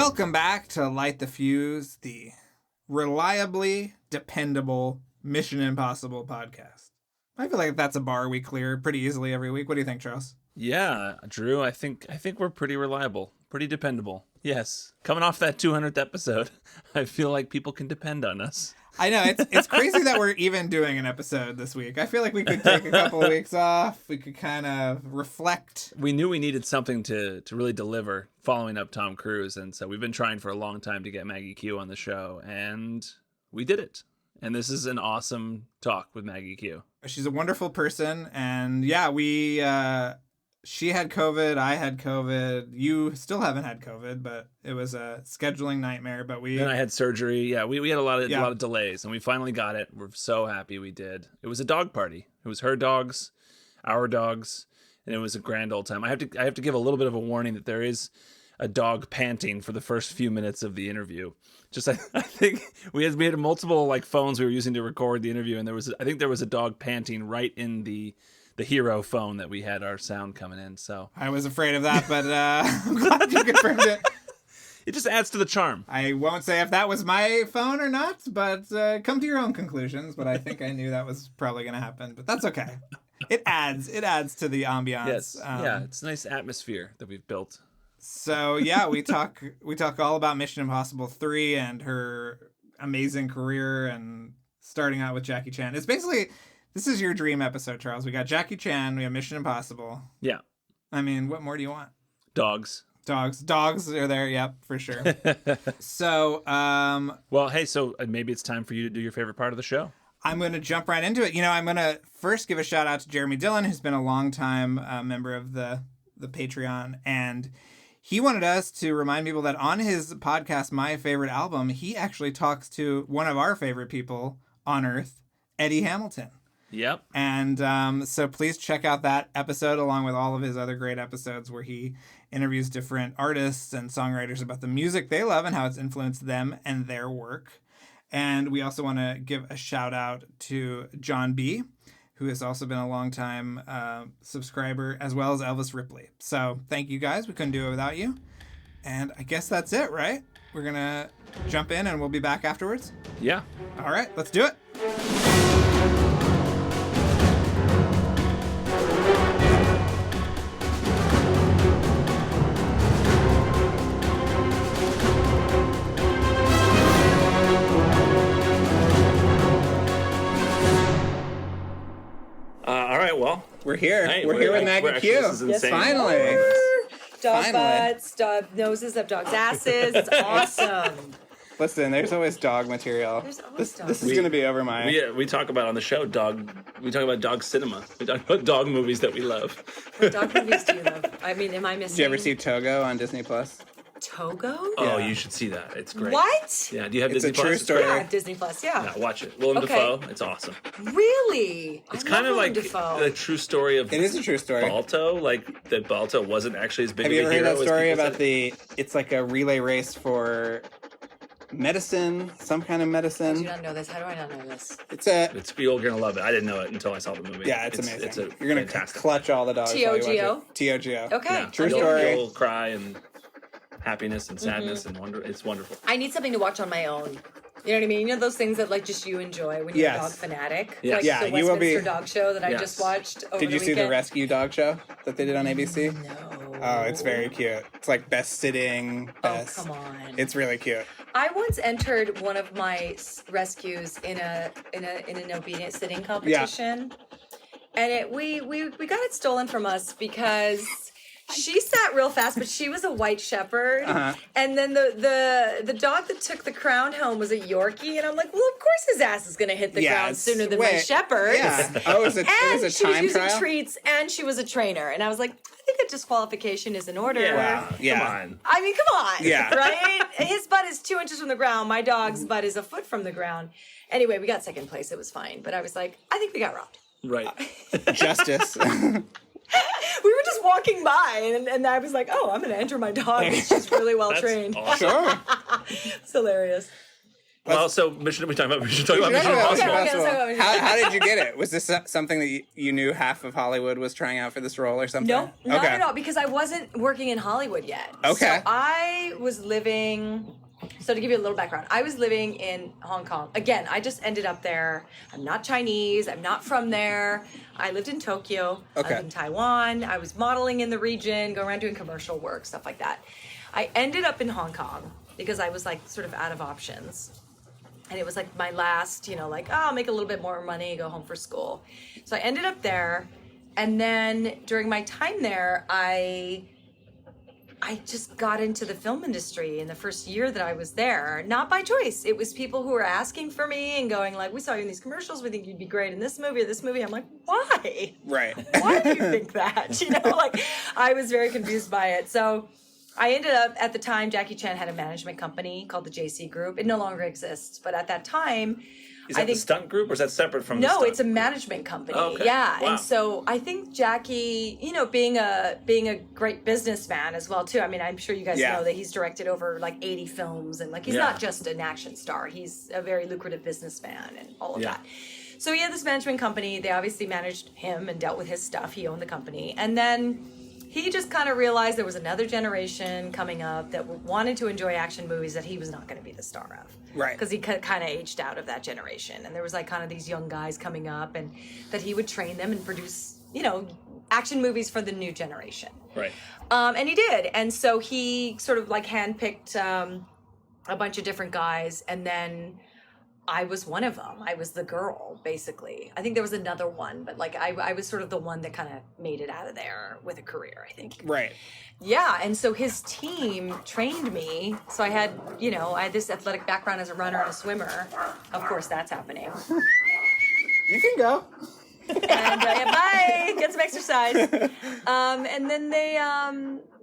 Welcome back to Light the Fuse, the reliably dependable Mission Impossible podcast. I feel like that's a bar we clear pretty easily every week. What do you think, Charles? Yeah, Drew, I think we're pretty reliable, pretty dependable. Yes. Coming off that 200th episode, I feel like people can depend on us. I know, it's crazy that we're even doing an episode this week. I feel like we could take a couple of weeks off. We could kind of reflect. We knew we needed something to really deliver following up Tom Cruise, and so we've been trying for a long time to get Maggie Q on the show, and we did it. And this is an awesome talk with Maggie Q. She's a wonderful person, and yeah, she had COVID, I had COVID. You still haven't had COVID, but it was a scheduling nightmare. But Then I had surgery. Yeah, we had a lot of delays, and we finally got it. We're so happy we did. It was a dog party. It was her dogs, our dogs, and it was a grand old time. I have to give a little bit of a warning that there is a dog panting for the first few minutes of the interview. I think we had multiple like phones we were using to record the interview, and there was a dog panting right in the hero phone that we had our sound coming in. So I was afraid of that, but I'm glad you confirmed it. It just adds to the charm. I won't say if that was my phone or not, but come to your own conclusions. But I think I knew that was probably going to happen, but that's okay. It adds to the ambiance. Yes, yeah, it's a nice atmosphere that we've built. So yeah, we talk all about Mission Impossible 3 and her amazing career and starting out with Jackie Chan. It's basically, this is your dream episode, Charles. We got Jackie Chan, we have Mission Impossible. Yeah. I mean, what more do you want? Dogs are there. Yep, for sure. So, well, hey, so maybe it's time for you to do your favorite part of the show. I'm going to jump right into it. I'm going to first give a shout out to Jeremy Dillon, who's been a longtime member of the Patreon, and he wanted us to remind people that on his podcast, My Favorite Album, he actually talks to one of our favorite people on Earth, Eddie Hamilton. Yep. And so please check out that episode along with all of his other great episodes where he interviews different artists and songwriters about the music they love and how it's influenced them and their work. And we also want to give a shout out to John B., who has also been a longtime subscriber, as well as Elvis Ripley. So thank you guys. We couldn't do it without you. And I guess that's it, right? We're going to jump in and we'll be back afterwards. Yeah. All right, let's do it. Well, we're here. Hey, we're here with Maggie Q. This is insane. Finally. Dog butts, dog noses up dogs' asses. It's awesome. Listen, there's always dog material. There's always dog. This is going to be over my... We talk about on the show we talk about dog cinema. We talk about dog movies that we love. What dog movies do you love? I mean, am I missing? Did you ever see Togo on Disney Plus? Togo? Oh, you should see that. It's great. What? Yeah. Do you have It's Disney a true Plus? story. Yeah, Disney Plus. Yeah. Yeah, watch it. Willem Dafoe. It's awesome. Really? It's I kind love of like Dafoe. the true story of. It is a true story. Balto. Like that Balto wasn't actually as big Have of you a ever hero heard that as story people about said? it's like a relay race for medicine, some kind of I do medicine? not know this. How do I not know this? You're gonna love it. I didn't know it until I saw the movie. Yeah, it's amazing. It's a You're going to fantastic. clutch all the dogs. while you watch T.O.G.O.? it. T.O.G.O. Okay. Yeah. True You'll- story. You'll cry and happiness and sadness and wonder. It's wonderful. I need something to watch on my own. You know what I mean? You know those things that like just you enjoy when you're Yes. a dog fanatic? Yes. Like Yeah, the you will be- Westminster Dog Show that I Yes. just watched over Did you the see the weekend. Rescue Dog Show that they did on ABC? No. Oh, it's very cute. It's like best sitting, best. Oh, come on. It's really cute. I once entered one of my rescues in an obedient sitting competition, and we got it stolen from us because she sat real fast, but she was a white shepherd, and then the dog that took the crown home was a Yorkie, and I'm like, well, of course his ass is gonna hit the ground sooner than my shepherd. Yeah. Oh, it was a And she was time using trial? treats, and she was a trainer, and I was like, I think a disqualification is in order. Yeah. Yeah. Come on. I mean, come on. Yeah. Right? His butt is 2 inches from the ground. My dog's butt is a foot from the ground. Anyway, we got second place. It was fine. But I was like, I think we got robbed. Right. Justice. We were just walking by, and I was like, oh, I'm going to enter my dog. She's really well trained. Awesome. Sure. It's hilarious. Well, so we should talk about Mission Impossible. Okay, how did you get it? Was this something that you knew half of Hollywood was trying out for this role or something? No, not at all, because I wasn't working in Hollywood yet. Okay. So I was living... So to give you a little background, I was living in Hong Kong. Again, I just ended up there. I'm not Chinese. I'm not from there. I lived in Tokyo. Okay. I lived in Taiwan. I was modeling in the region, going around doing commercial work, stuff like that. I ended up in Hong Kong because I was like sort of out of options. And it was like my last, I'll make a little bit more money, go home for school. So I ended up there. And then during my time there, I just got into the film industry in the first year that I was there, not by choice. It was people who were asking for me and going like, we saw you in these commercials. We think you'd be great in this movie or this movie. I'm like, why? Right. Why do you think that? I was very confused by it. So I ended up, at the time, Jackie Chan had a management company called the JC Group. It no longer exists. But at that time... Is that the stunt group, or is that separate from the No, stunt? it's a management company. Oh, okay. Yeah. Wow. And so I think Jackie, being a great businessman as well, too. I mean, I'm sure you guys know that he's directed over like 80 films, and like he's not just an action star. He's a very lucrative businessman and all of that. So he had this management company. They obviously managed him and dealt with his stuff. He owned the company. And then he just kind of realized there was another generation coming up that wanted to enjoy action movies that he was not going to be the star of. Right. Because he kind of aged out of that generation. And there was like kind of these young guys coming up, and that he would train them and produce, action movies for the new generation. Right. And he did. And so he sort of like handpicked a bunch of different guys, and then I was one of them. I was the girl, basically. I think there was another one, but like I was sort of the one that kind of made it out of there with a career, I think. Right. Yeah, and so his team trained me. So I had this athletic background as a runner and a swimmer. Of course, that's happening. You can go. And bye, get some exercise. And then they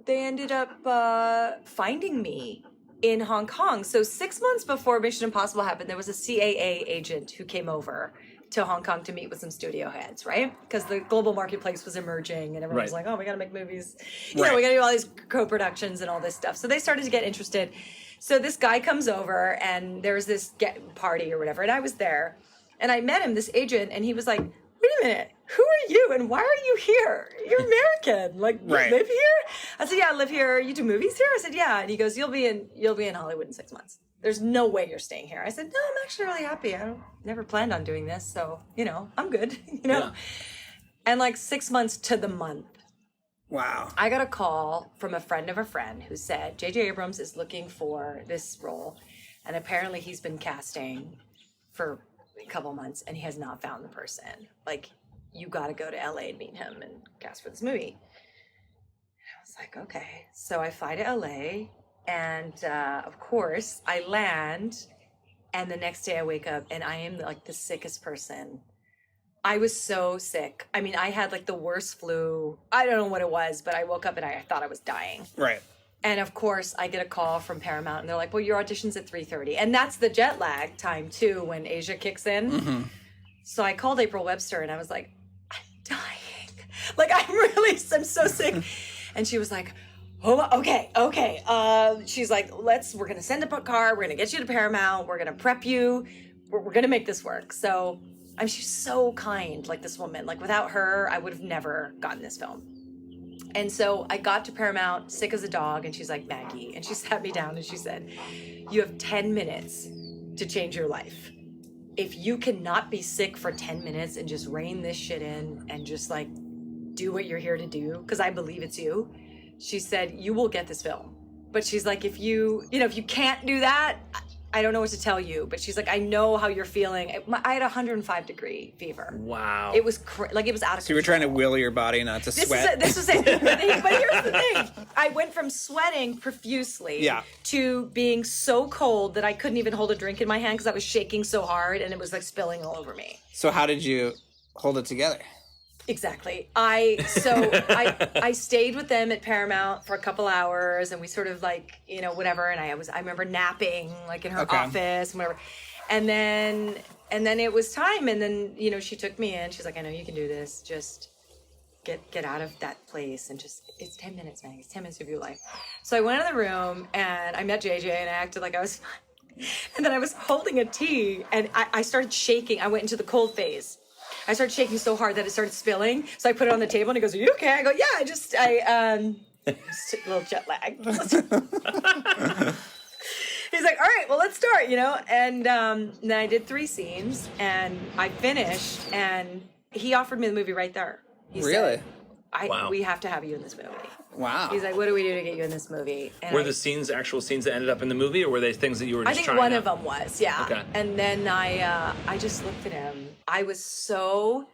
ended up finding me in Hong Kong. So 6 months before Mission Impossible happened, there was a CAA agent who came over to Hong Kong to meet with some studio heads, right? Because the global marketplace was emerging, and everyone was like, oh, we got to make movies. We got to do all these co-productions and all this stuff. So they started to get interested. So this guy comes over, and there was this party or whatever, and I was there. And I met him, this agent, and he was like, wait a minute, who are you and why are you here? You're American. Like, you live here? I said, yeah, I live here. You do movies here? I said, yeah. And he goes, you'll be in Hollywood in 6 months. There's no way you're staying here. I said, no, I'm actually really happy. Never planned on doing this. So, I'm good, Yeah. And like 6 months to the month. Wow. I got a call from a friend of a friend who said, J.J. Abrams is looking for this role. And apparently he's been casting for a couple months and he has not found the person. Like, you got to go to LA and meet him and cast for this movie. And I was like, okay. So I fly to LA, and of course I land, and the next day I wake up and I am like the sickest person. I was so sick. I mean, I had like the worst flu. I don't know what it was, but I woke up and I thought I was dying. Right. And of course, I get a call from Paramount, and they're like, well, your audition's at 3:30. And that's the jet lag time, too, when Asia kicks in. Mm-hmm. So I called April Webster, and I was like, I'm dying. Like, I'm so sick. And she was like, oh, okay. She's like, we're going to send a car. We're going to get you to Paramount. We're going to prep you. We're going to make this work. So she's so kind, like this woman. Like, without her, I would have never gotten this film. And so I got to Paramount, sick as a dog, and she's like, Maggie. And she sat me down and she said, you have 10 minutes to change your life. If you cannot be sick for 10 minutes and just rein this shit in and just like do what you're here to do, because I believe it's you, she said, you will get this film. But she's like, if you can't do that, I don't know what to tell you. But she's like, I know how you're feeling. I had 105-degree fever. Wow. It was it was out of control. So you were trying to will your body not to sweat? This was it. But here's the thing. I went from sweating profusely to being so cold that I couldn't even hold a drink in my hand because I was shaking so hard and it was like spilling all over me. So how did you hold it together? Exactly. I stayed with them at Paramount for a couple hours, and we sort of like, whatever. And I remember napping like in her office and whatever. And then it was time. And then, she took me in. She's like, I know you can do this. Just get out of that place and it's 10 minutes, man. It's 10 minutes of your life. So I went in the room and I met JJ and I acted like I was fine. And then I was holding a tea, and I started shaking. I went into the cold phase. I started shaking so hard that it started spilling. So I put it on the table, and he goes, "Are you okay?" I go, "Yeah, just a little jet lag." He's like, "All right, well, let's start," And then I did 3 scenes, and I finished, and he offered me the movie right there. He Really? said, we have to have you in this movie. Wow. He's like, "What do we do to get you in this movie?" And were the scenes actual scenes that ended up in the movie, or were they things that you were just trying I think one out? of them was, yeah. Okay. And then I just looked at him. I was so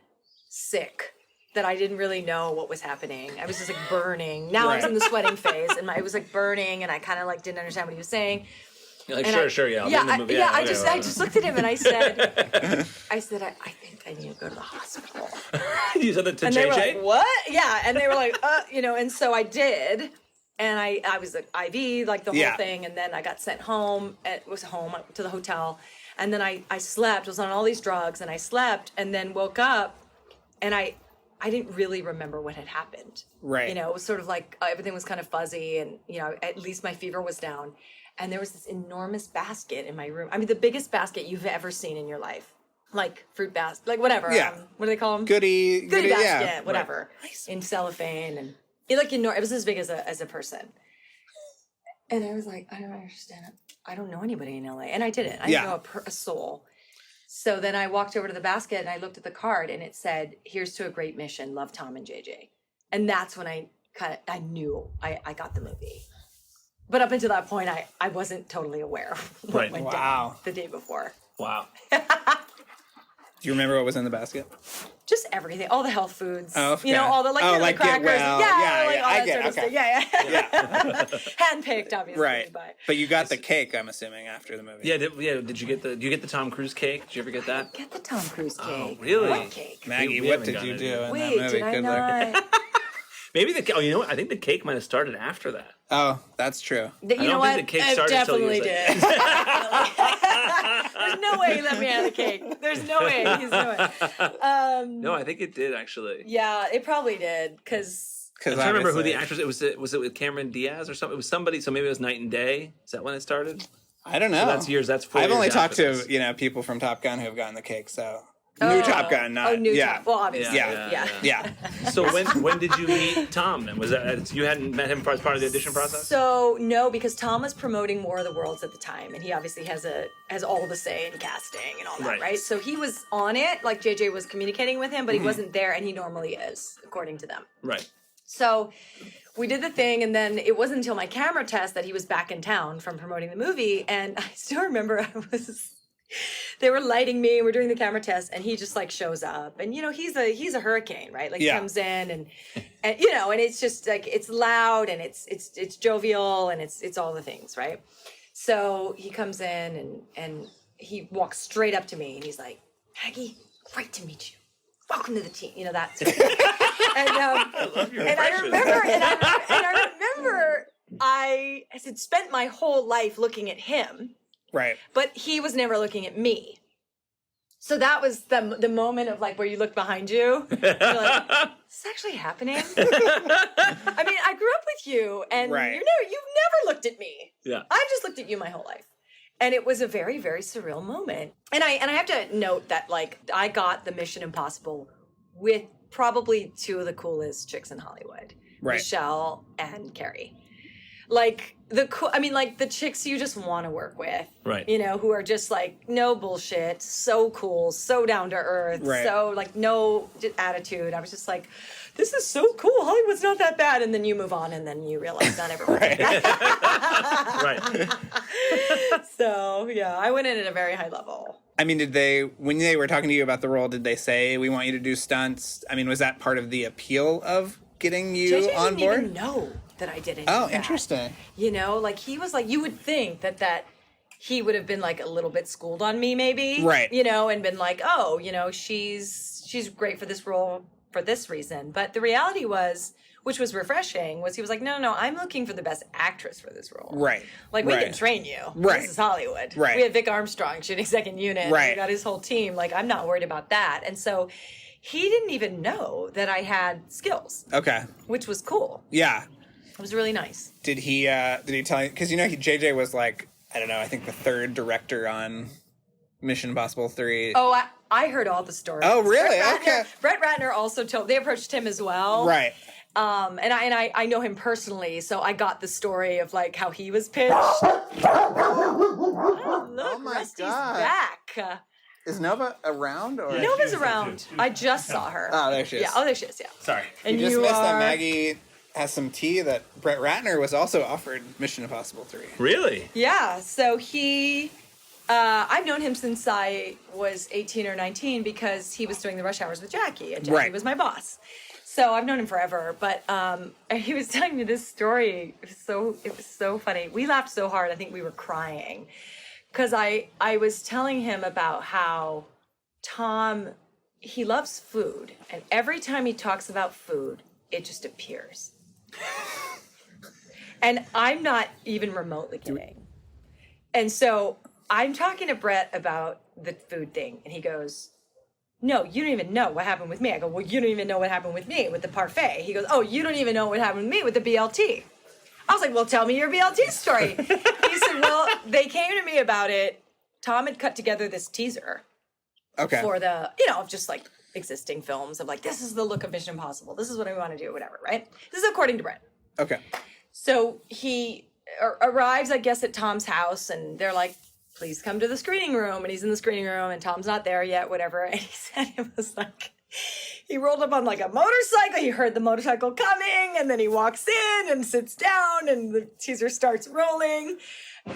sick that I didn't really know what was happening. I was just like burning. Now I was in the sweating phase, and I was like burning, and I kind of like didn't understand what he was saying. You're like, And sure, yeah. I'll be in the movie. I just looked at him and I said, I think I need to go to the hospital. You said that to And JJ? they were like, what? Yeah, and they were like, and so I did, and I was like IV, like the whole thing, and then I got sent home. It was home to the hotel, and then I slept. Was on all these drugs, and I slept, and then woke up, and I didn't really remember what had happened. Right. It was sort of like everything was kind of fuzzy, and at least my fever was down. And there was this enormous basket in my room. I mean, the biggest basket you've ever seen in your life. Like fruit basket, like whatever. Yeah. What do they call them? Goodie basket, yeah. whatever. Right. Nice. In cellophane. And it was as big as a person. And I was like, I don't understand it. I don't know anybody in LA. And I didn't. I didn't know a soul. So then I walked over to the basket and I looked at the card and it said, "Here's to a great mission. Love, Tom and JJ." And that's when I knew I got the movie. But up until that point, I wasn't totally aware of what went down the day before. Wow. Do you remember what was in the basket? Just everything, all the health foods. Oh, okay. All the the crackers. All that get sort of okay. stuff. Yeah. Handpicked, obviously. Right. But you got the cake, I'm assuming, after the movie. Yeah, did you get the Tom Cruise cake? Did you ever get that? Get the Tom Cruise cake. Oh, really? What cake? Maggie, We what haven't did you done do it. in that Wait, movie? did I not? Maybe I think the cake might have started after that. Oh, that's true. You know don't what? think the cake It started till you definitely was did. There's no way he let me have the cake. There's no way he's doing it. No, I think it did actually. Yeah, it probably did because I'm trying to remember who the actress. Was it with Cameron Diaz or something? It was somebody. So maybe it was Night and Day. Is that when it started? I don't know. So that's years. That's 4 I've years only talked after to this. people from Top Gun who have gotten the cake. So new Top Gun, not new Top. Well, obviously, yeah. So when did you meet Tom? Then was that you hadn't met him as part of the audition process? So no, because Tom was promoting War of the Worlds at the time, and he obviously has all the say in casting and all that, right? So he was on it, like JJ was communicating with him, but he wasn't there, and he normally is, according to them. Right. So we did the thing, and then it wasn't until my camera test that he was back in town from promoting the movie, and I still remember they were lighting me, and we're doing the camera test, and he just like shows up, and he's a hurricane, right? Like he comes in and and it's just like it's loud and it's jovial and it's all the things, right? So he comes in and he walks straight up to me and he's like, "Maggie, great to meet you. Welcome to the team." That sort of thing. I remember I had spent my whole life looking at him. Right. But he was never looking at me. So that was the moment of like where you look behind you. You're like, is this actually happening? I mean, I grew up with you and you've never looked at me. Yeah. I've just looked at you my whole life. And it was a very, very surreal moment. And I have to note that like I got the Mission Impossible with probably 2 of the coolest chicks in Hollywood. Right. Michelle and Carrie. Like the chicks you just want to work with, right? Who are just like no bullshit, so cool, so down to earth, right. So like no attitude. I was just like, this is so cool. Hollywood's not that bad, and then you move on, and then you realize not everyone's like that. Right. So yeah, I went in at a very high level. I mean, when they were talking to you about the role, did they say we want you to do stunts? I mean, was that part of the appeal of getting you JJ on board? didn't even know that I did any of that. Interesting. Like he was like, you would think that he would have been like a little bit schooled on me maybe. Right. And been like, oh, she's great for this role for this reason. But the reality was, which was refreshing, was he was like, no, I'm looking for the best actress for this role. Right. Like, we can train you. Right. This is Hollywood. Right. We had Vic Armstrong shooting second unit. Right. We got his whole team. Like, I'm not worried about that. And so he didn't even know that I had skills. Okay. Which was cool. Yeah. It was really nice. Did he tell you? Because JJ was like, I don't know, I think the third director on Mission Impossible 3. Oh, I heard all the stories. Oh, really? Brett Ratner also they approached him as well. Right. And I know him personally, so I got the story of like how he was pitched. Oh my Rusty's God. back. Is Nova around? Or? Nova's around. I just saw her. Oh, there she is. Yeah. Oh, there she is. Yeah. Sorry. And you just missed that Maggie has some tea that Brett Ratner was also offered Mission Impossible 3. Really? Yeah. So I've known him since I was 18 or 19 because he was doing the Rush Hours with Jackie, and Jackie was my boss. So I've known him forever. But he was telling me this story. It was so funny. We laughed so hard. I think we were crying because I was telling him about how Tom, he loves food, and every time he talks about food, it just appears. And I'm not even remotely kidding. And so I'm talking to Brett about the food thing, and he goes, no, you don't even know what happened with me. I go, well, you don't even know what happened with me with the parfait. He goes, oh, you don't even know what happened with me with the BLT. I was like, well, tell me your BLT story. He said, well, they came to me about it. Tom had cut together this teaser for the, just like existing films of like, this is the look of Mission Impossible. This is what I want to do, whatever, right? This is according to Brett. Okay. So he arrives, I guess, at Tom's house, and they're like, please come to the screening room. And he's in the screening room, and Tom's not there yet, whatever. And he said it was like, he rolled up on like a motorcycle. He heard the motorcycle coming, and then he walks in and sits down, and the teaser starts rolling.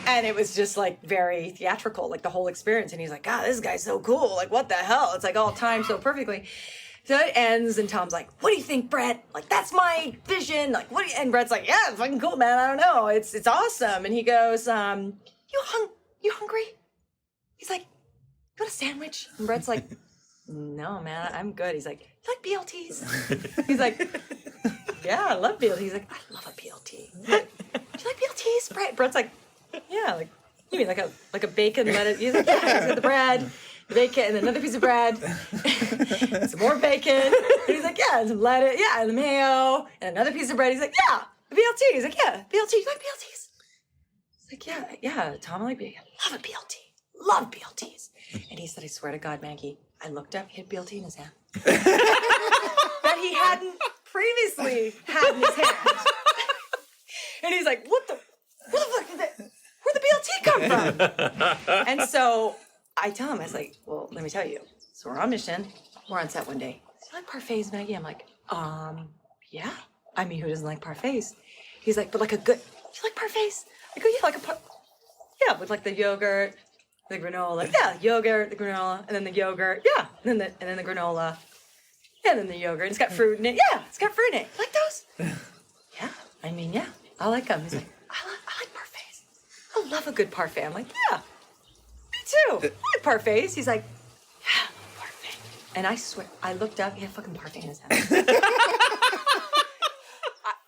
And it was just like very theatrical, like the whole experience. And he's like, God, this guy's so cool. Like, what the hell? It's like all timed so perfectly. So it ends, and Tom's like, what do you think, Brett? Like, that's my vision. Like, what do you, and Brett's like, yeah, it's fucking cool, man. I don't know. It's awesome. And he goes, you hungry? He's like, you want a sandwich? And Brett's like, no, man, I'm good. He's like, you like BLTs? He's like, yeah, I love BLTs. He's like, I love a BLT. He's like, do you like BLTs, Brett? Brett's like, yeah, like, you mean like a bacon lettuce? He's like, yeah. He's got the bread, the bacon, and another piece of bread, some more bacon. And he's like, yeah, and some lettuce, yeah, and the mayo, and another piece of bread. He's like, yeah, a BLT. He's like, yeah, BLT. You like BLTs? He's like, yeah, Tom, I like BLT. Love a BLT. Love BLTs. And he said, I swear to God, Maggie, I looked up, he had BLT in his hand. That he hadn't previously had in his hand. And he's like, what the fuck did that, where'd the BLT come from? And so I tell him, I was like, well, let me tell you. So we're on mission. We're on set one day. Do you like parfaits, Maggie? I'm like, yeah. I mean, who doesn't like parfaits? He's like, but like a good, do you like parfaits? I go, yeah, with like the yogurt, the granola. Yeah, yogurt, the granola, and then the yogurt. Yeah, and then the granola. Yeah, and then the yogurt. And it's got fruit in it. Yeah, it's got fruit in it. You like those? Yeah, I mean, yeah, I like them. He's like, I like parfaits. I love a good parfait. I'm like, yeah, me too. I like parfaits. He's like, yeah, parfait. And I swear, I looked up, he had fucking parfait in his hand.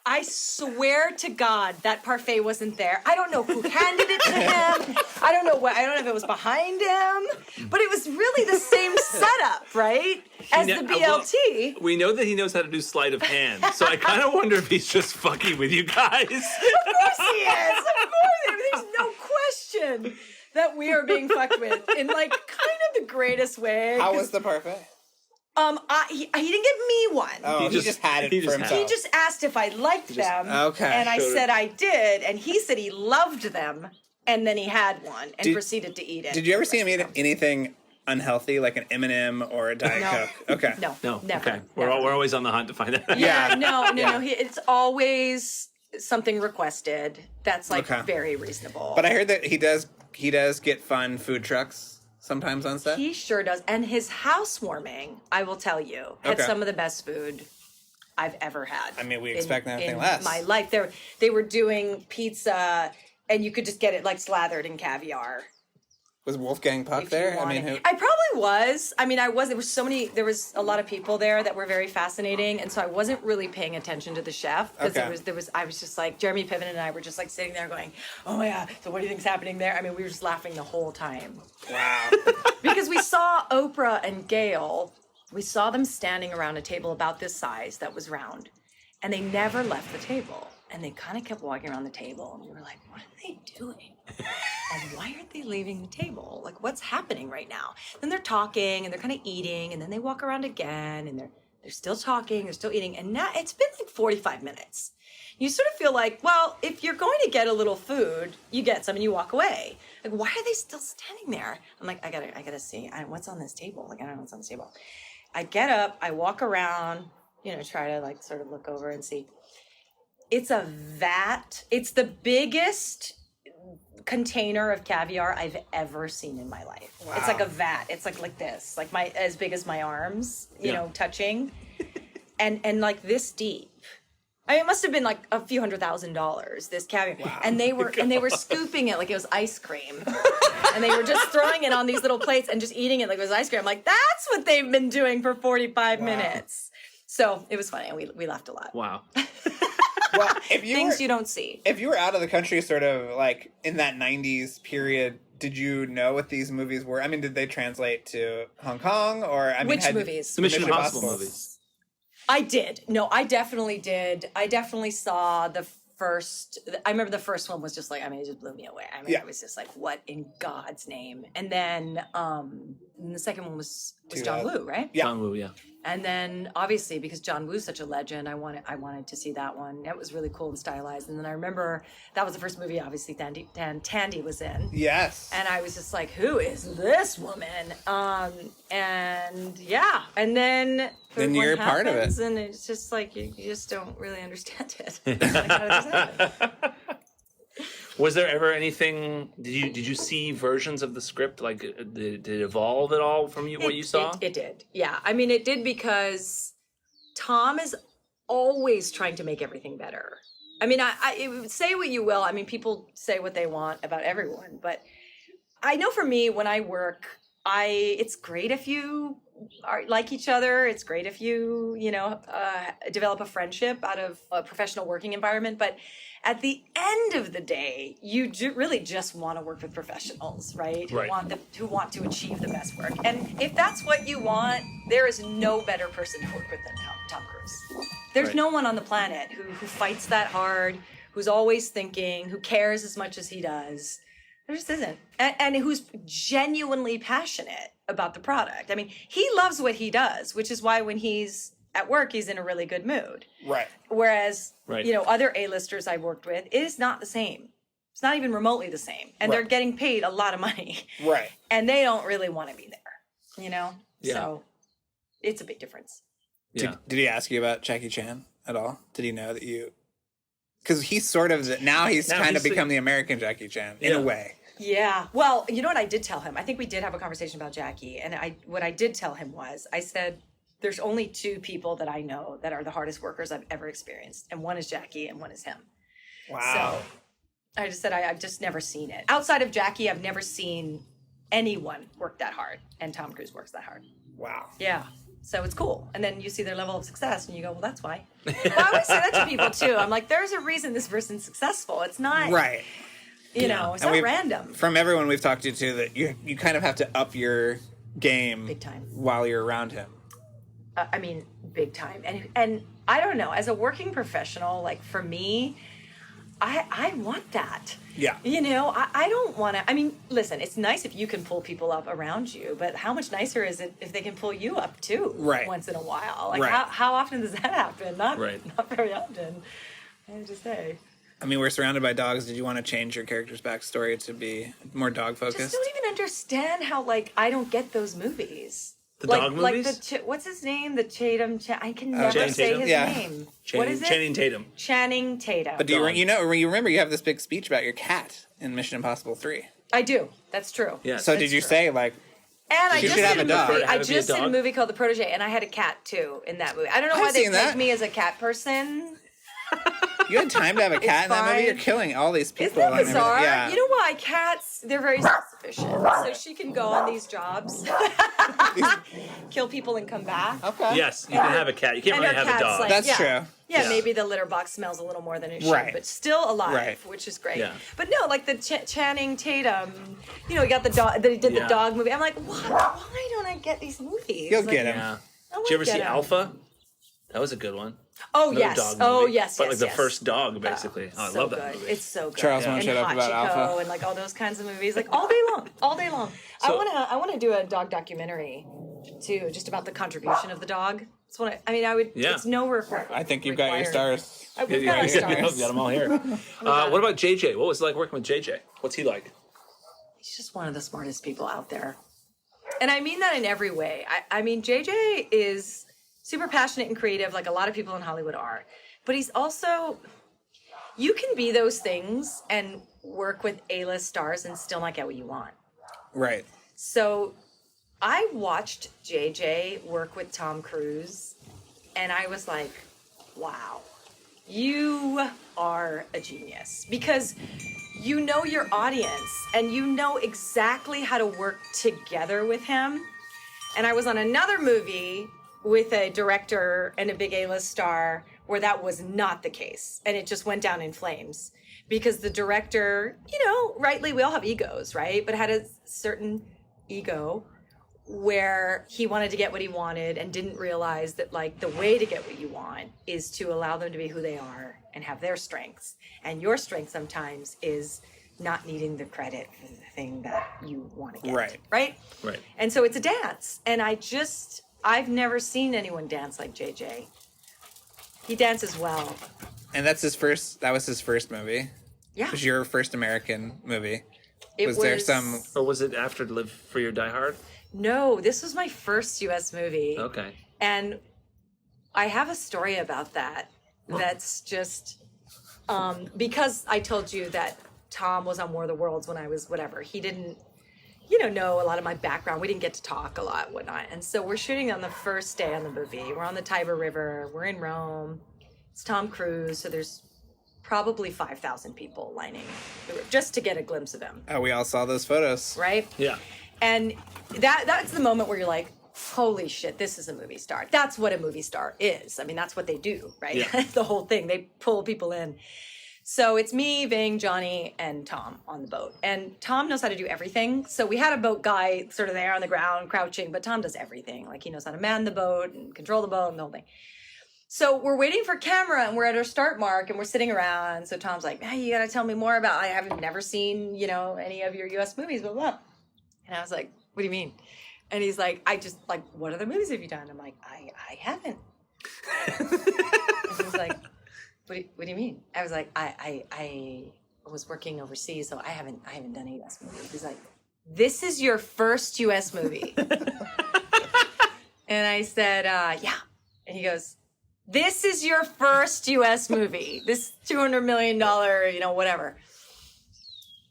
I swear to God that parfait wasn't there. I don't know who handed it to him. I don't know if it was behind him, but it was really the same setup, right? As the BLT. Well, we know that he knows how to do sleight of hand, so I kind of wonder if he's just fucking with you guys. Of course he is. Of course. There's no question that we are being fucked with in like kind of the greatest way. How was the parfait? He didn't give me one. Oh, he just had it for himself. He just asked if I liked them. Okay. And I said I did, and he said he loved them, and then he had one and proceeded to eat it. Did you ever see him eat anything unhealthy, like an M&M or a Diet Coke? Okay. No, never. Okay. We're always on the hunt to find out. Yeah, no. It's always something requested. That's like very reasonable. But I heard that he does get fun food trucks sometimes on set? He sure does. And his housewarming, I will tell you, had some of the best food I've ever had. I mean, we expect nothing less. In my life. They were doing pizza, and you could just get it like slathered in caviar. Was Wolfgang Puck there? I probably was. I mean, I was. There was a lot of people there that were very fascinating, and so I wasn't really paying attention to the chef because I was just like, Jeremy Piven and I were just like sitting there going, oh my God, so what do you think's happening there? I mean, we were just laughing the whole time. Wow. Because we saw Oprah and Gail, we saw them standing around a table about this size that was round, and they never left the table. And they kind of kept walking around the table, and we were like, what are they doing? And like, why aren't they leaving the table? Like, what's happening right now? Then they're talking and they're kind of eating, and then they walk around again, and they're still talking, they're still eating, and now it's been like 45 minutes. You sort of feel like, well, if you're going to get a little food, you get some and you walk away. Like, why are they still standing there? I'm like, I gotta see what's on this table. Like, I don't know what's on this table. I get up, I walk around, try to like sort of look over and see. It's a vat. It's the biggest container of caviar I've ever seen in my life. Wow. It's like a vat. It's like this, like as big as my arms, touching, and like this deep. I mean, it must have been like a few $100,000, this caviar. Wow. And they were scooping it like it was ice cream. And they were just throwing it on these little plates and just eating it like it was ice cream. I'm like, that's what they've been doing for 45 minutes. So it was funny. We laughed a lot. Wow. Well, things you don't see. If you were out of the country sort of like in that 90s period, did you know what these movies were? I mean, did they translate to Hong Kong or which movies? The Mission Impossible movies. I did. No, I definitely did. I definitely saw the first. I remember the first one was just like, it just blew me away. It was just like, what in God's name? And then the second one was John Woo, right? Yeah. John Woo, yeah. And then obviously because John Woo's such a legend, I wanted to see that one. It was really cool and stylized. And then I remember that was the first movie obviously Tandy was in. Yes. And I was just like, who is this woman? And yeah, and then you're part of it. And it's just like you just don't really understand it. Like, how does this happen? Was there ever anything? Did you see versions of the script? Like, did it evolve at all from what you saw? It did. Yeah, I mean, it did because Tom is always trying to make everything better. I mean, I say what you will. I mean, people say what they want about everyone, but I know for me, when I work, it's great if you are like each other. It's great if you develop a friendship out of a professional working environment, but at the end of the day, you really just want to work with professionals, right? Right. Who want to achieve the best work. And if that's what you want, there is no better person to work with than Tom Cruise. There's no one on the planet who fights that hard, who's always thinking, who cares as much as he does. There just isn't. And who's genuinely passionate about the product. I mean, he loves what he does, which is why when he's at work, he's in a really good mood. Right. Whereas, other A-listers I've worked with, it is not the same. It's not even remotely the same. And they're getting paid a lot of money. Right. And they don't really want to be there, Yeah. So it's a big difference. Yeah. Did he ask you about Jackie Chan at all? Did he know that you... Because he's sort of... Now he's kind of become the American Jackie Chan, in a way. Yeah. Well, you know what I did tell him? I think we did have a conversation about Jackie. And what I did tell him was, I said... There's only two people that I know that are the hardest workers I've ever experienced. And one is Jackie and one is him. Wow. So I just said, I've just never seen it. Outside of Jackie, I've never seen anyone work that hard. And Tom Cruise works that hard. Wow. Yeah. So it's cool. And then you see their level of success and you go, well, that's why. Well, I always say that to people too. I'm like, there's a reason this person's successful. It's not, right. It's not random. From everyone we've talked to too, that you kind of have to up your game big time while you're around him. I mean, big time. And I don't know, as a working professional, like for me, I want that. Yeah. I don't want to, I mean, listen, it's nice if you can pull people up around you, but how much nicer is it if they can pull you up too? Right. Once in a while. Like how often does that happen? Not very often, I have to say. I mean, we're surrounded by dogs. Did you want to change your character's backstory to be more dog focused? I just don't even understand how, I don't get those movies. The dog movies? What's his name? The Tatum. I can never say his name. What is it? Channing Tatum. Channing Tatum. But do you remember you have this big speech about your cat in Mission Impossible 3? I do. That's true. Yeah. So did you say And I just have a dog? I just did a movie called The Protege, and I had a cat too in that movie. I don't know why they picked me as a cat person. You had time to have a cat in that movie? You're killing all these people. Isn't that bizarre? Yeah. You know why? Cats, they're very self-sufficient. So she can go on these jobs, kill people and come back. Okay. Yes, you can have a cat. You can't really have a dog. That's true. Yeah, maybe the litter box smells a little more than it should, but still alive, which is great. Yeah. But no, like the Channing Tatum, he got the dog, he did the dog movie. I'm like, why don't I get these movies? You'll get him. Yeah. Did you ever see Alpha? That was a good one. Oh, Another yes. dog Oh, movie. yes, But yes, like the yes. first dog, basically. I So love that good. movie. It's so good. Charles, and wanna shut up about Hachiko Alpha? and like all those kinds of movies, like all day long, all day long. So- I wanna do a dog documentary too, just about the contribution of the dog. That's what I would. Yeah. It's nowhere. I think you've got your stars. We've got our stars. We've got them all here. What about JJ? What was it like working with JJ? What's he like? He's just one of the smartest people out there. And I mean that in every way. I mean, JJ is super passionate and creative, like a lot of people in Hollywood are. But he's also, you can be those things and work with A-list stars and still not get what you want. Right. So I watched JJ work with Tom Cruise, and I was like, wow, you are a genius. Because you know your audience, and you know exactly how to work together with him. And I was on another movie with a director and a big A-list star where that was not the case. And it just went down in flames. Because the director, rightly, we all have egos, right? But had a certain ego where he wanted to get what he wanted and didn't realize that, like, the way to get what you want is to allow them to be who they are and have their strengths. And your strength sometimes is not needing the credit for the thing that you want to get. Right? Right. And so it's a dance. And I've never seen anyone dance like JJ. He dances well. And that was his first movie. Yeah. It was your first American movie. It was there some... Or was it after Live Free or Die Hard? No, this was my first U.S. movie. Okay. And I have a story about that. That's just because I told you that Tom was on War of the Worlds when I was whatever. He didn't, know a lot of my background. We didn't get to talk a lot, whatnot. And so we're shooting on the first day on the movie. We're on the Tiber River. We're in Rome. It's Tom Cruise. So there's probably 5,000 people lining just to get a glimpse of him. Oh, we all saw those photos. Right? Yeah. And that's the moment where you're like, holy shit, this is a movie star. That's what a movie star is. I mean, that's what they do, right? Yeah. The whole thing. They pull people in. So it's me, Ving, Johnny, and Tom on the boat. And Tom knows how to do everything. So we had a boat guy sort of there on the ground crouching, but Tom does everything. Like, he knows how to man the boat and control the boat and the whole thing. So we're waiting for camera, and we're at our start mark, and we're sitting around. So Tom's like, hey, you got to tell me more about, I haven't never seen, any of your U.S. movies, blah, blah. And I was like, what do you mean? And he's like, what other movies have you done? I'm like, I haven't. And he's like, what do you mean? I was like, I was working overseas, so I haven't done a U.S. movie. He's like, this is your first U.S. movie. And I said, yeah. And he goes, this is your first U.S. movie. This $200 million, whatever.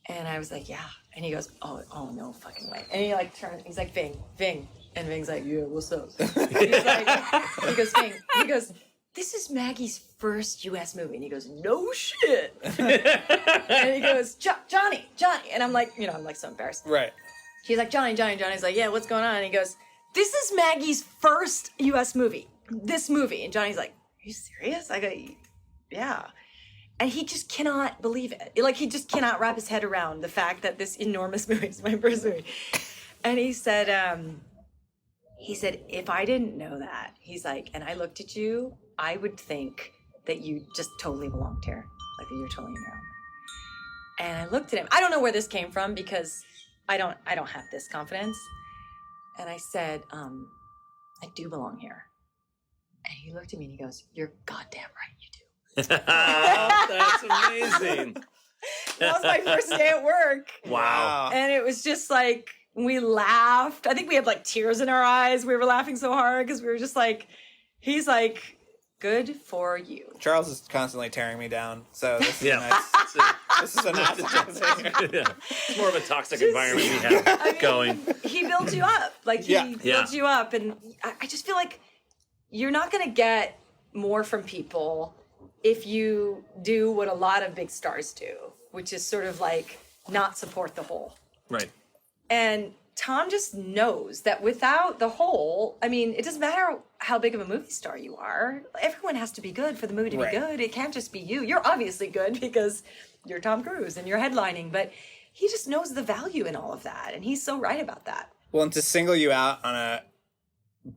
And I was like, yeah. And he goes, oh, no fucking way. And he turns, he's like, Ving. And Ving's like, yeah, what's up? He goes, Ving. He goes, this is Maggie's first U.S. movie. And he goes, no shit. And he goes, Johnny. And I'm like, I'm like so embarrassed. Right. He's like, Johnny. Johnny's like, yeah, what's going on? And he goes, this is Maggie's first U.S. movie. This movie. And Johnny's like, are you serious? I go, yeah. And he just cannot believe it. Like, he just cannot wrap his head around the fact that this enormous movie is my first movie. And he said, if I didn't know that, he's like, and I looked at you, I would think that you just totally belonged here. Like, that you're totally in your own. And I looked at him. I don't know where this came from because I don't have this confidence. And I said, I do belong here. And he looked at me and he goes, you're goddamn right, you do. That's amazing. That was my first day at work. Wow. And it was just like, we laughed. I think we had like tears in our eyes. We were laughing so hard because we were just like, he's like, good for you. Charles is constantly tearing me down. So this is this is a nice Yeah. It's more of a toxic environment we have going. He builds you up. Like, he builds you up. And I just feel like you're not going to get more from people if you do what a lot of big stars do, which is sort of like not support the whole. Right. And Tom just knows that without the whole, I mean, it doesn't matter how big of a movie star you are. Everyone has to be good for the movie to be good. It can't just be you. You're obviously good because you're Tom Cruise and you're headlining, but he just knows the value in all of that. And he's so right about that. Well, and to single you out on a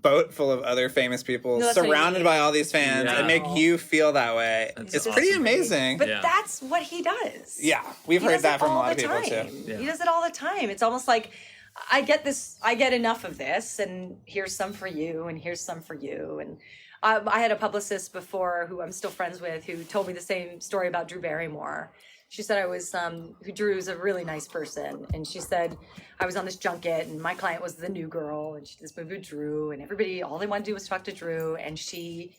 boat full of other famous people, surrounded by all these fans, and make you feel that way. It's pretty amazing. But that's what he does. Yeah, we've heard that from a lot of people too. Yeah. He does it all the time. It's almost like, I get enough of this, and here's some for you, and here's some for you. And I had a publicist before who I'm still friends with who told me the same story about Drew Barrymore. She said who Drew's a really nice person. And she said, I was on this junket and my client was the new girl and she did this movie with Drew and everybody, all they wanted to do was talk to Drew. And she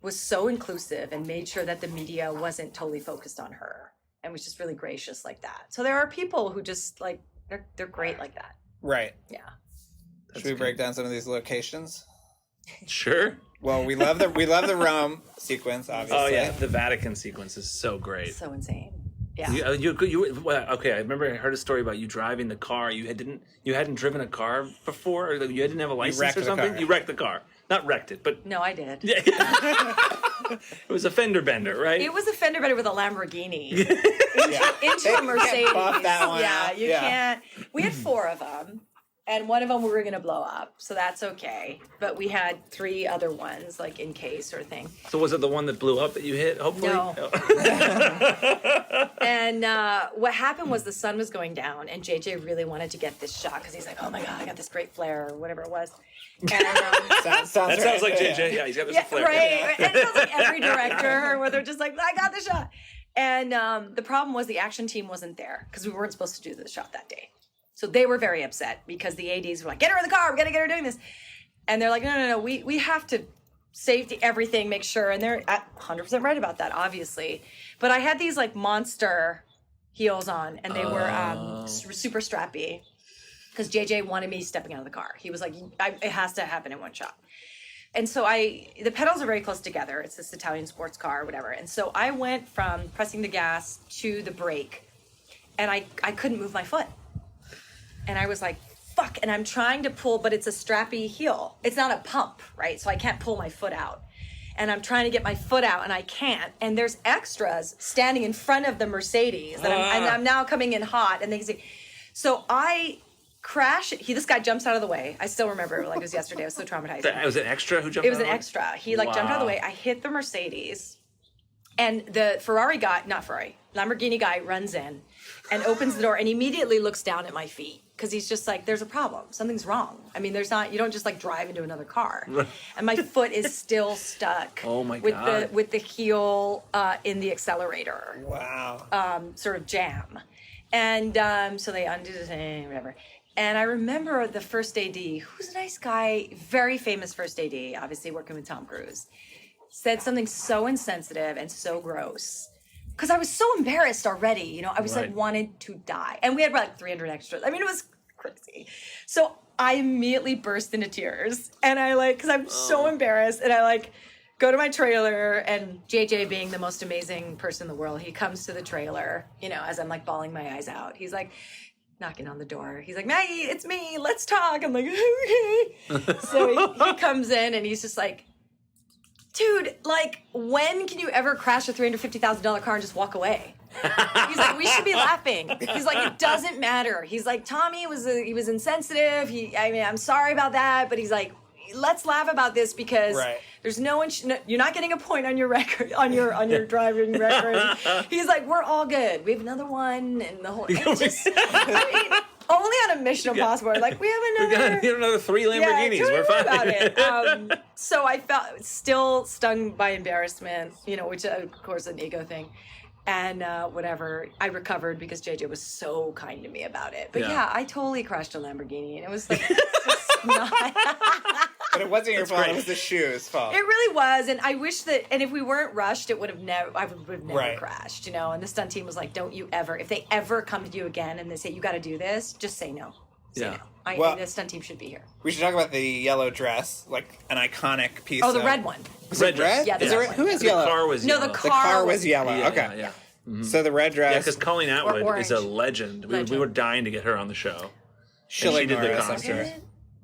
was so inclusive and made sure that the media wasn't totally focused on her and was just really gracious like that. So there are people who just like, they're great like that. Right. Yeah. Should we break down some of these locations? Sure. Well, we love the Rome sequence, obviously. Oh yeah, the Vatican sequence is so great. So insane. Yeah. Okay, I remember I heard a story about you driving the car. You hadn't driven a car before, or you didn't have a license or something. You wrecked the car. Not wrecked it, but no, I did. Yeah. It was a fender bender, right? It was a fender bender with a Lamborghini into a Mercedes. You can't. We had 4 of them. And one of them we were going to blow up, so that's okay. But we had 3 other ones, like in case sort of thing. So was it the one that blew up that you hit, hopefully? No. And what happened was the sun was going down, and JJ really wanted to get this shot, because he's like, oh my God, I got this great flare, or whatever it was. And, that sounds like JJ. Yeah, he's got this flare. Right. And it sounds like every director, where they're just like, I got the shot. And the problem was the action team wasn't there, because we weren't supposed to do the shot that day. So they were very upset because the ADs were like, get her in the car, we gotta get her doing this. And they're like, no, we have to safety everything, make sure. And they're 100% right about that, obviously. But I had these like monster heels on, and they were super strappy because JJ wanted me stepping out of the car. He was like, it has to happen in one shot. And so the pedals are very close together. It's this Italian sports car or whatever. And so I went from pressing the gas to the brake, and I couldn't move my foot. And I was like, fuck, and I'm trying to pull, but it's a strappy heel. It's not a pump, right? So I can't pull my foot out. And I'm trying to get my foot out, and I can't. And there's extras standing in front of the Mercedes, and I'm now coming in hot. And they say, so I crash. This guy jumps out of the way. I still remember it like it was yesterday. It was so traumatizing. It was an extra who jumped out? It was an extra. He jumped out of the way. I hit the Mercedes, and the Lamborghini guy runs in and opens the door and immediately looks down at my feet. Because he's just like, there's a problem. Something's wrong. I mean, you don't just like drive into another car. And my foot is still stuck. Oh my God. With the heel in the accelerator. Wow. Sort of jam. And so they undo the thing, whatever. And I remember the first AD, who's a nice guy, very famous first AD, obviously working with Tom Cruise, said something so insensitive and so gross. Because I was so embarrassed already, I was like wanted to die. And we had like 300 extras. I mean, it was crazy. So I immediately burst into tears. And because I'm so embarrassed. And I go to my trailer, and JJ, being the most amazing person in the world, he comes to the trailer, as I'm like bawling my eyes out. He's like knocking on the door. He's like, Maggie, it's me. Let's talk. I'm like, okay. So he comes in, and he's just like, dude, when can you ever crash a $350,000 car and just walk away? He's like, we should be laughing. He's like, it doesn't matter. He's like, Tommy was insensitive. I'm sorry about that, but he's like, let's laugh about this because there's no one. You're not getting a point on your record, on your driving record. He's like, we're all good. We have another one, and the whole. Only on a Mission Impossible. We have another. We got another 3 Lamborghinis. We're fine. About it. So I felt still stung by embarrassment, which of course is an ego thing, and whatever. I recovered because JJ was so kind to me about it. But yeah I totally crashed a Lamborghini, and it was like just not. But it wasn't your fault. Great. It was the shoe's fault. It really was, and I wish that. And if we weren't rushed, it would have never. I would have never crashed, And the stunt team was like, "Don't you ever? If they ever come to you again and they say you got to do this, just say no. Say no. The stunt team should be here." We should talk about the yellow dress, an iconic piece. Oh, the red one. Was it red? Yeah, the red one. Who is yellow? The car was yellow. No, the car was yellow. Yeah, okay. Yeah. Mm-hmm. So the red dress. Yeah, because Colleen Atwood is a legend. We were dying to get her on the show. She did the costume.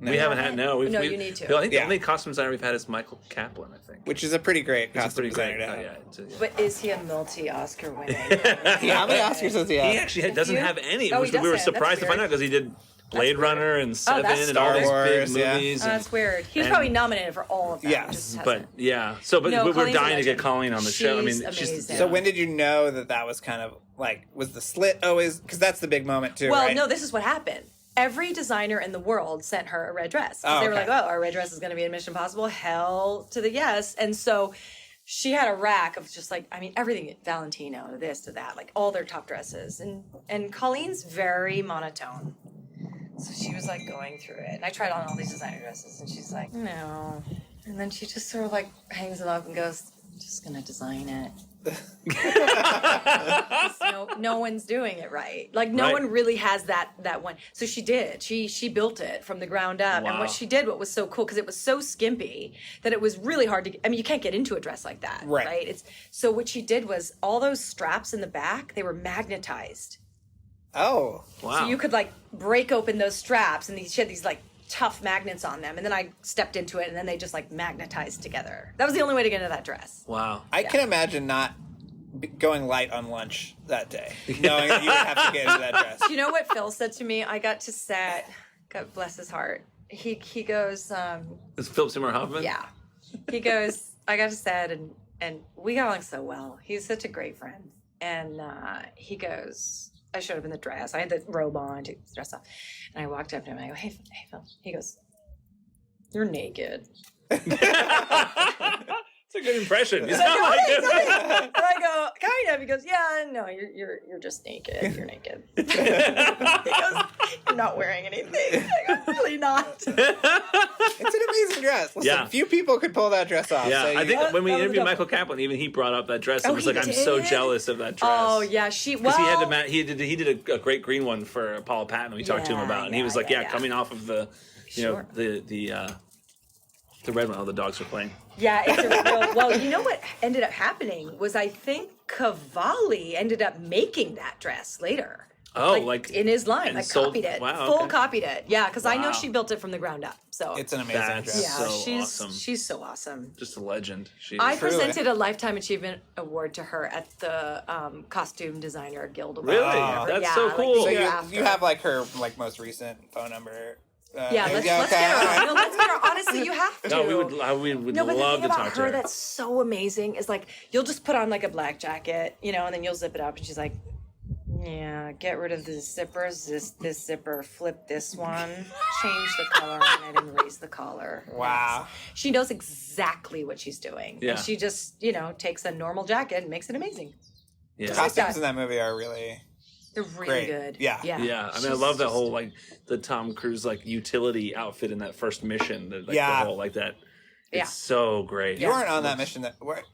No. We haven't had you need to. I think the only costume designer we've had is Michael Kaplan, I think. Which is a pretty great costume designer to have. But is he a multi-Oscar winner? How many Oscars does he have? He actually doesn't have any. Oh, he doesn't. We were surprised to find out because he did Blade Runner and Seven and Star all these Wars, big movies. Oh, that's weird. He was probably nominated for all of them. Yes, but yeah. So, but No, we're Colleen's dying a to get legend. Colleen on the show. I mean, She's she's amazing. So when did you know that was kind of like, was the slit always, because that's the big moment too, Well, right? no, this is what happened. Every designer in the world sent her a red dress. Oh, They were okay. like, oh, our red dress is going to be in Mission Impossible. Hell to the yes. And so she had a rack of just like, I mean, everything, Valentino, to this, to that, like all their top dresses. And Colleen's very monotone. So she was like going through it. And I tried on all these designer dresses and she's like, no. And then she just sort of like hangs it up and goes, I'm just going to design it. no one's doing it right. Like no one really has that one. So she did. She built it from the ground up. Wow. And what she did, what was so cool, because it was so skimpy that it was really hard to. I mean, you can't get into a dress like that, right? It's so what she did was all those straps in the back, they were magnetized. Oh, wow. So you could like break open those straps, and she had these like tough magnets on them, and then I stepped into it and then they just like magnetized together. That was the only way to get into that dress. Wow. I can imagine not going light on lunch that day, knowing that you would have to get into that dress. Do you know what Phil said to me? I got to set, God bless his heart, he goes Is Philip Seymour Hoffman? yeah, he goes, I got to set and we got along so well. He's such a great friend. And he goes, I showed up in the dress. I had the robe on, took the dress off. And I walked up to him and I go, hey Phil. He goes, you're naked. It's a good impression. You And sound like it. I go, kind of. He goes, yeah, no, you're just naked. You're naked. He goes, you're not wearing anything. I go, really not. It's an amazing dress. Listen, few people could pull that dress off. Yeah, So I think when we that was interviewed a- Michael Kaplan, even he brought up that dress. And was he like, I'm so did? jealous of that dress. Oh yeah, Because he did a great green one for Paula Patton. We talked to him Yeah, about, and he was like, yeah. coming off of the, Sure. the red one. Oh, the dogs were playing. Yeah, it's a real. Well, you know what ended up happening was I think Cavalli ended up making that dress later. Oh, like in his line, and like sold- copied it, wow, full okay. copied it. Yeah, because I know Wow. she built it from the ground up. So it's an amazing That's dress. yeah, so awesome. she's so awesome. Just a legend. I Truly. presented a Lifetime Achievement Award to her at the Costume Designer Guild Award. Really? Whatever. That's so like, cool. the So year you after. have like her like most recent phone number. Yeah, let's get her. No, let's get her. Honestly, you have to. No, we would No, but the love thing to about talk to her her. that's so amazing is like you'll just put on like a black jacket, and then you'll zip it up, and she's like, "Yeah, get rid of the zippers. This zipper, flip this one, change the color on it, and raise the collar." Wow. She knows exactly what she's doing, Yeah. and she just takes a normal jacket and makes it amazing. Yeah. The costumes that. in that movie are really They're really Great. good. Yeah. Yeah, I mean, I love that whole like the Tom Cruise like utility outfit in that first mission. The whole like that. It's Yeah. so great. You weren't on that mission.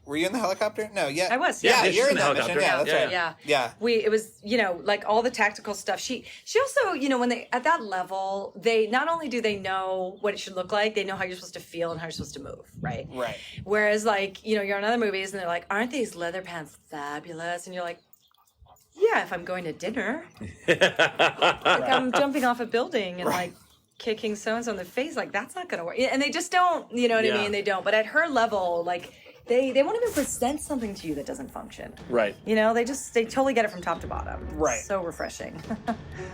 Were you in the helicopter? No, yeah. I was. Yeah, Yeah, you're she's in in the that mission. helicopter. Yeah, that's right. Yeah. Yeah. It was, like all the tactical stuff. She also, when they, at that level, they not only do they know what it should look like, they know how you're supposed to feel and how you're supposed to move, right? Right. Whereas like, you're in other movies and they're like, aren't these leather pants fabulous? And you're like, yeah, if I'm going to dinner. Like I'm jumping off a building and like kicking so-and-so in the face, like that's not gonna work. And they just don't, you know what I mean? They don't. But at her level, like they won't even present something to you that doesn't function. Right. They totally get it from top to bottom. Right. So refreshing.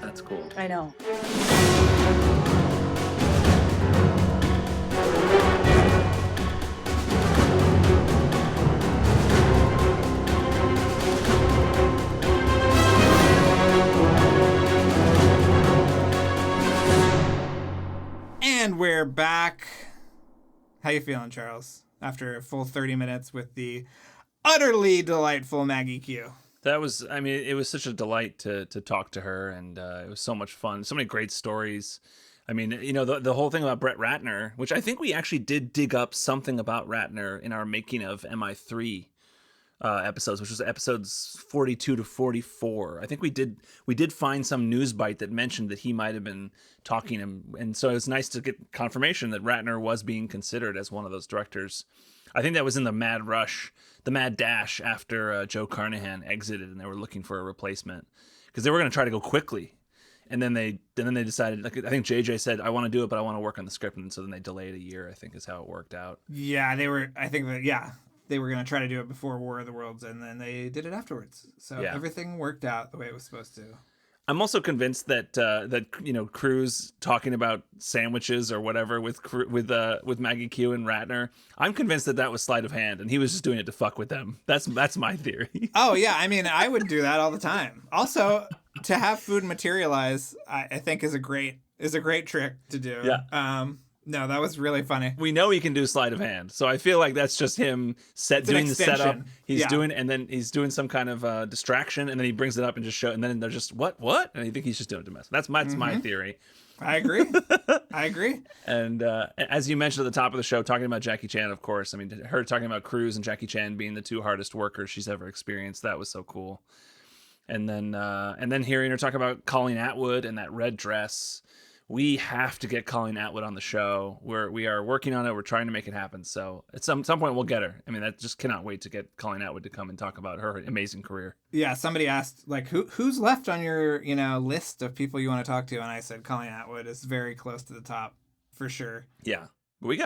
That's cool. I know. And we're back. How you feeling, Charles? After a full 30 minutes with the utterly delightful Maggie Q. That was, I mean, it was such a delight to talk to her, and it was so much fun. So many great stories. I mean, the whole thing about Brett Ratner, which I think we actually did dig up something about Ratner in our making of MI3 episodes, which was episodes 42 to 44. I think we did find some news bite that mentioned that he might have been talking and so it's nice to get confirmation that Ratner was being considered as one of those directors. I think that was in the mad dash after Joe Carnahan exited and they were looking for a replacement because they were going to try to go quickly. And then they decided, like, I think JJ said, I want to do it, but I want to work on the script. And so then they delayed a year, I think is how it worked out. Yeah, they were going to try to do it before War of the Worlds, and then they did it afterwards. So everything worked out the way it was supposed to. I'm also convinced that Cruz talking about sandwiches or whatever with Maggie Q and Ratner. I'm convinced that was sleight of hand, and he was just doing it to fuck with them. That's my theory. Oh yeah, I mean, I would do that all the time. Also, to have food materialize, I think is a great trick to do. Yeah. No, that was really funny. We know he can do sleight of hand, so I feel like that's just him doing the setup. He's doing, and then he's doing some kind of distraction, and then he brings it up and just show, and then they're just what, and I think he's just doing it to mess. That's my theory. I agree. And as you mentioned at the top of the show, talking about Jackie Chan, of course. I mean, her talking about Cruz and Jackie Chan being the two hardest workers she's ever experienced. That was so cool. And then hearing her talk about Colleen Atwood and that red dress. We have to get Colleen Atwood on the show. We are working on it. We're trying to make it happen. So at some point we'll get her. I mean, I just cannot wait to get Colleen Atwood to come and talk about her amazing career. Yeah, somebody asked like who's left on your list of people you want to talk to, and I said Colleen Atwood is very close to the top for sure. Yeah, we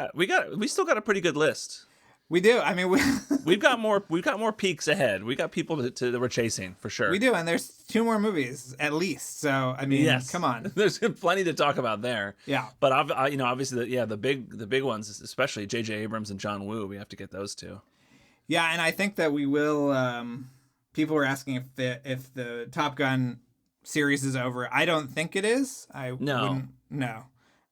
still got a pretty good list. We do. I mean, we've got more peaks ahead. We got people that we're chasing for sure. We do, and there's 2 more movies at least. So I mean, yes. Come on. There's plenty to talk about there. Yeah. But obviously, the big ones, especially J.J. Abrams and John Woo. We have to get those two. Yeah, and I think that we will. People were asking if the Top Gun series is over. I don't think it is. No.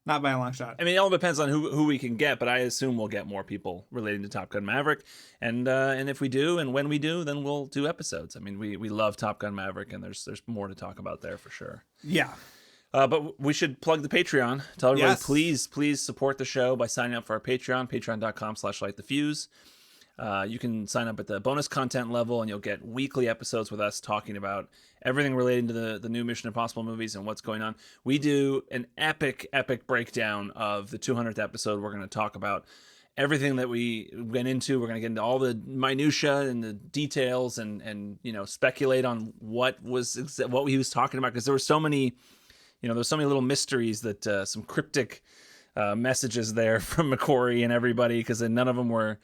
Not by a long shot. I mean, it all depends on who we can get, but I assume we'll get more people relating to Top Gun Maverick. And if we do, and when we do, then we'll do episodes. I mean, we love Top Gun Maverick, and there's more to talk about there for sure. Yeah. But we should plug the Patreon. Tell everybody, please support the show by signing up for our Patreon, patreon.com/LightTheFuse. You can sign up at the bonus content level, and you'll get weekly episodes with us talking about everything relating to the new Mission Impossible movies and what's going on. We do an epic breakdown of the 200th episode. We're going to talk about everything that we went into. We're going to get into all the minutia and the details and speculate on what he was talking about, because there were so many, there's so many little mysteries that some cryptic messages there from McQuarrie and everybody, because none of them were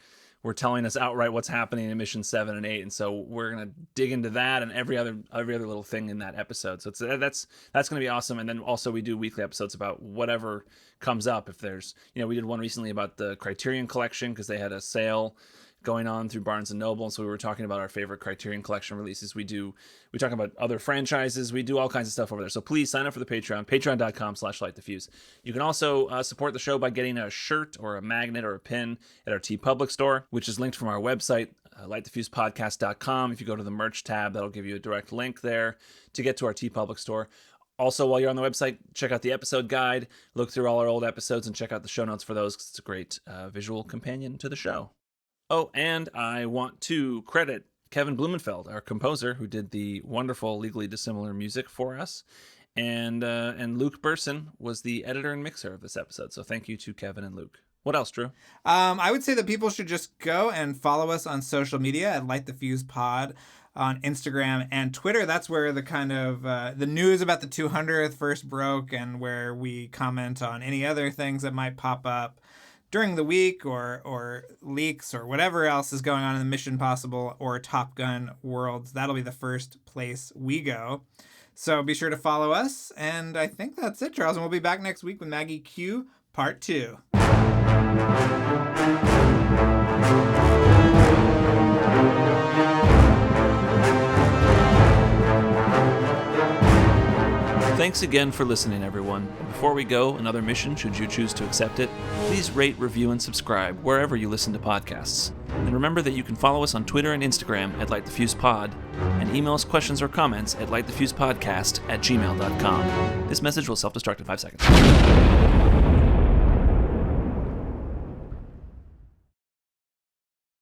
telling us outright what's happening in Mission 7 and 8, and so we're gonna dig into that and every other little thing in that episode. So that's gonna be awesome. And then also we do weekly episodes about whatever comes up. If there's, we did one recently about the Criterion Collection because they had a sale going on through Barnes & Noble, and so we were talking about our favorite Criterion Collection releases. We talk about other franchises. We do all kinds of stuff over there. So please sign up for the Patreon, patreon.com/LightTheFuse. You can also support the show by getting a shirt or a magnet or a pin at our TeePublic store, which is linked from our website, LightTheFusePodcast.com. If you go to the merch tab, that'll give you a direct link there to get to our TeePublic store. Also, while you're on the website, check out the episode guide, look through all our old episodes, and check out the show notes for those, because it's a great visual companion to the show. Oh, and I want to credit Kevin Blumenfeld, our composer, who did the wonderful Legally Dissimilar music for us. And Luke Burson was the editor and mixer of this episode. So thank you to Kevin and Luke. What else, Drew? I would say that people should just go and follow us on social media at LightTheFusePod on Instagram and Twitter. That's where the kind of the news about the 200th first broke, and where we comment on any other things that might pop up during the week or leaks or whatever else is going on in the Mission Impossible or Top Gun worlds. That'll be the first place we go. So be sure to follow us. And I think that's it, Charles. And we'll be back next week with Maggie Q Part 2. Thanks again for listening, everyone. Before we go, another mission, should you choose to accept it, please rate, review, and subscribe wherever you listen to podcasts. And remember that you can follow us on Twitter and Instagram at LightTheFusePod, and email us questions or comments at LightTheFusePodcast@gmail.com. This message will self-destruct in 5 seconds.